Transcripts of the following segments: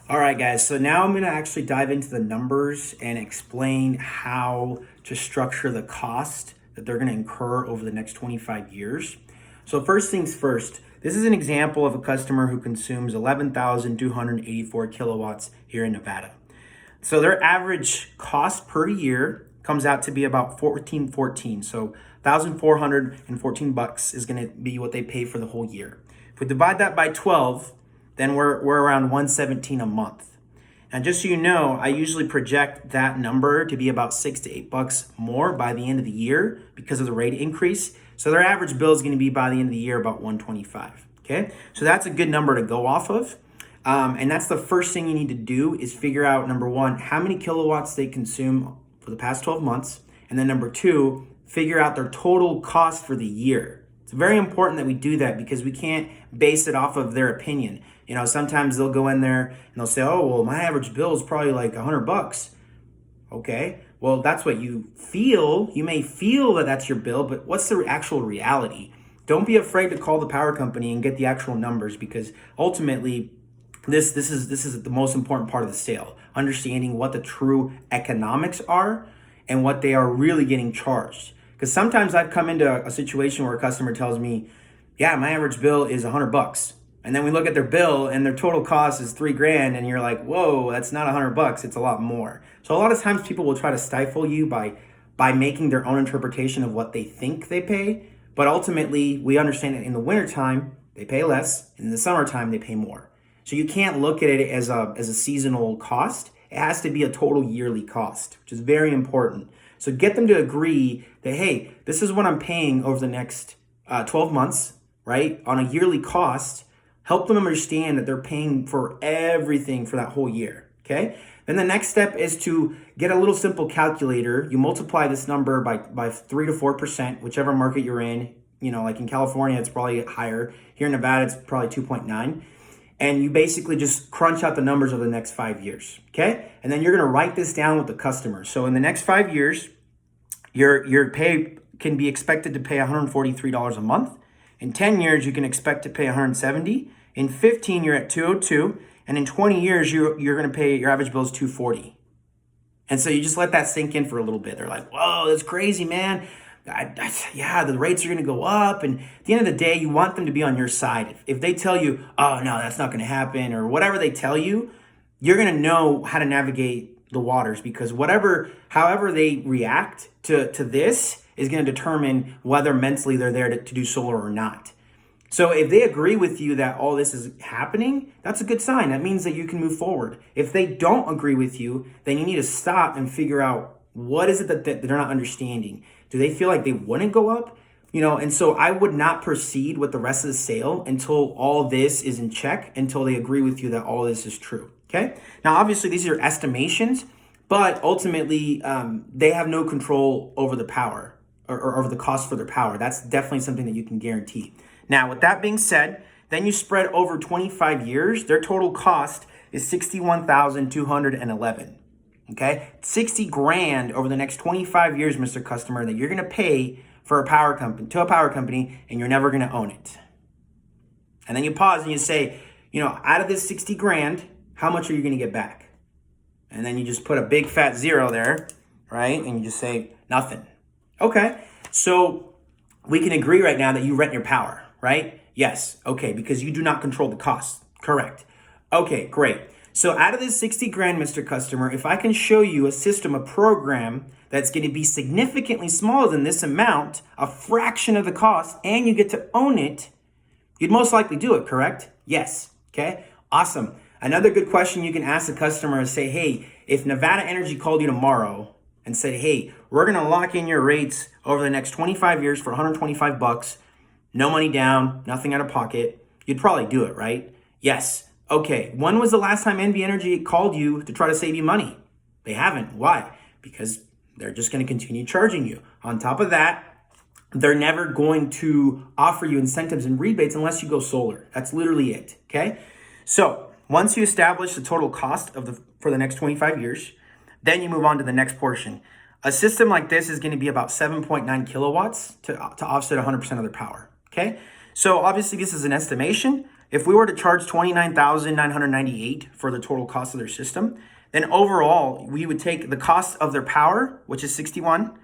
All right, guys. So now I'm going to actually dive into the numbers and explain how to structure the cost that they're going to incur over the next 25 years. So first things first, this is an example of a customer who consumes 11,284 kilowatts here in Nevada. So their average cost per year comes out to be about 1414. So 1,414 bucks is going to be what they pay for the whole year. If we divide that by 12, then we're around 117 a month. And just so you know, I usually project that number to be about $6 to $8 more by the end of the year because of the rate increase. So their average bill is going to be by the end of the year about 125. Okay, so that's a good number to go off of. And that's the first thing you need to do is figure out, number one, how many kilowatts they consume for the past 12 months. And then number two, figure out their total cost for the year. It's very important that we do that because we can't base it off of their opinion. You know, sometimes they'll go in there and they'll say, oh, well, my average bill is probably like $100. Okay, well, that's what you feel. You may feel that that's your bill, but what's the actual reality? Don't be afraid to call the power company and get the actual numbers, because ultimately, this is the most important part of the sale. Understanding what the true economics are and what they are really getting charged. Because sometimes I've come into a situation where a customer tells me, yeah, my average bill is $100. And then we look at their bill and their total cost is $3,000. And you're like, whoa, that's not $100. It's a lot more. So a lot of times people will try to stifle you by making their own interpretation of what they think they pay. But ultimately, we understand that in the wintertime, they pay less. And in the summertime, they pay more. So you can't look at it as a seasonal cost. It has to be a total yearly cost, which is very important. So get them to agree that, hey, this is what I'm paying over the next 12 months, right? On a yearly cost. Help them understand that they're paying for everything for that whole year, okay? Then the next step is to get a little simple calculator. You multiply this number by 3 to 4%, whichever market you're in. You know, like in California, it's probably higher. Here in Nevada, it's probably 2.9. And you basically just crunch out the numbers over the next 5 years, okay? And then you're gonna write this down with the customer. So in the next 5 years, your pay can be expected to pay $143 a month. In 10 years, you can expect to pay $170. In 15, you're at $202. And in 20 years, you're gonna pay, your average bill is $240. And so you just let that sink in for a little bit. They're like, whoa, that's crazy, man. Yeah, the rates are going to go up. And at the end of the day, you want them to be on your side. If they tell you, oh, no, that's not going to happen, or whatever they tell you, you're going to know how to navigate the waters, because however they react to this is going to determine whether mentally they're there to do solar or not. So if they agree with you that all this is happening, that's a good sign. That means that you can move forward. If they don't agree with you, then you need to stop and figure out what is it that they're not understanding. Do they feel like they wouldn't go up? You know, and so I would not proceed with the rest of the sale until all this is in check, until they agree with you that all this is true, okay? Now, obviously, these are estimations, but ultimately, they have no control over the power or over the cost for their power. That's definitely something that you can guarantee. Now, with that being said, then you spread over 25 years, their total cost is $61,211. Okay, 60 grand over the next 25 years, Mr. Customer, that you're going to pay for a power company, and you're never going to own it. And then you pause and you say, you know, out of this 60 grand, how much are you going to get back? And then you just put a big fat zero there, right? And you just say nothing. Okay, so we can agree right now that you rent your power, right? Yes. Okay, because you do not control the cost. Correct. Okay, great. So out of this 60 grand, Mr. Customer, if I can show you a system, a program that's going to be significantly smaller than this amount, a fraction of the cost, and you get to own it, you'd most likely do it, correct? Yes. Okay, awesome. Another good question you can ask the customer is say, hey, if Nevada Energy called you tomorrow and said, hey, we're going to lock in your rates over the next 25 years for $125, no money down, nothing out of pocket, you'd probably do it, right? Yes. Okay, when was the last time ENRG called you to try to save you money? They haven't. Why? Because they're just going to continue charging you. On top of that, they're never going to offer you incentives and rebates unless you go solar. That's literally it, okay? So once you establish the total cost for the next 25 years, then you move on to the next portion. A system like this is going to be about 7.9 kilowatts to offset 100% of their power, okay? So obviously this is an estimation. if we were to charge $29,998 for the total cost of their system, then overall we would take the cost of their power, which is 61,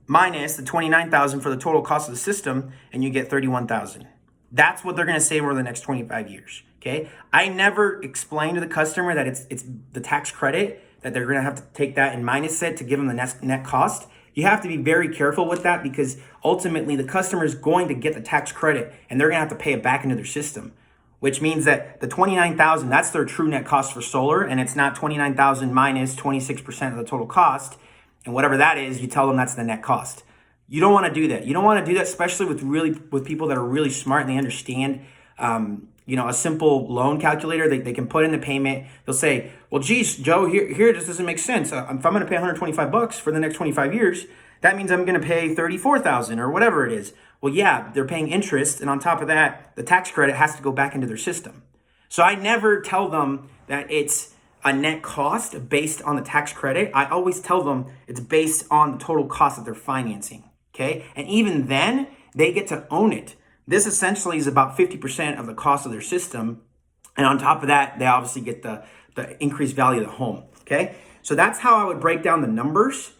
minus the 29,000 for the total cost of the system, and you get 31,000. That's what they're going to save over the next 25 years. Okay. I never explain to the customer that it's the tax credit, that they're going to have to take that and minus it to give them the net cost. You have to be very careful with that, because ultimately the customer is going to get the tax credit and they're going to have to pay it back into their system, which means that the 29,000, that's their true net cost for solar, and it's not 29,000 minus 26% of the total cost. And whatever that is, you tell them that's the net cost. You don't want to do that. You don't want to do that, especially with people that are really smart and they understand, a simple loan calculator. They can put in the payment. They'll say, well, geez, Joe, here this doesn't make sense. If I'm going to pay $125 for the next 25 years, that means I'm going to pay $34,000 or whatever it is. Well, yeah, they're paying interest, and on top of that, the tax credit has to go back into their system. So I never tell them that it's a net cost based on the tax credit. I always tell them it's based on the total cost that they're financing. Okay. And even then, they get to own it. This essentially is about 50% of the cost of their system. And on top of that, they obviously get the increased value of the home. Okay. So that's how I would break down the numbers.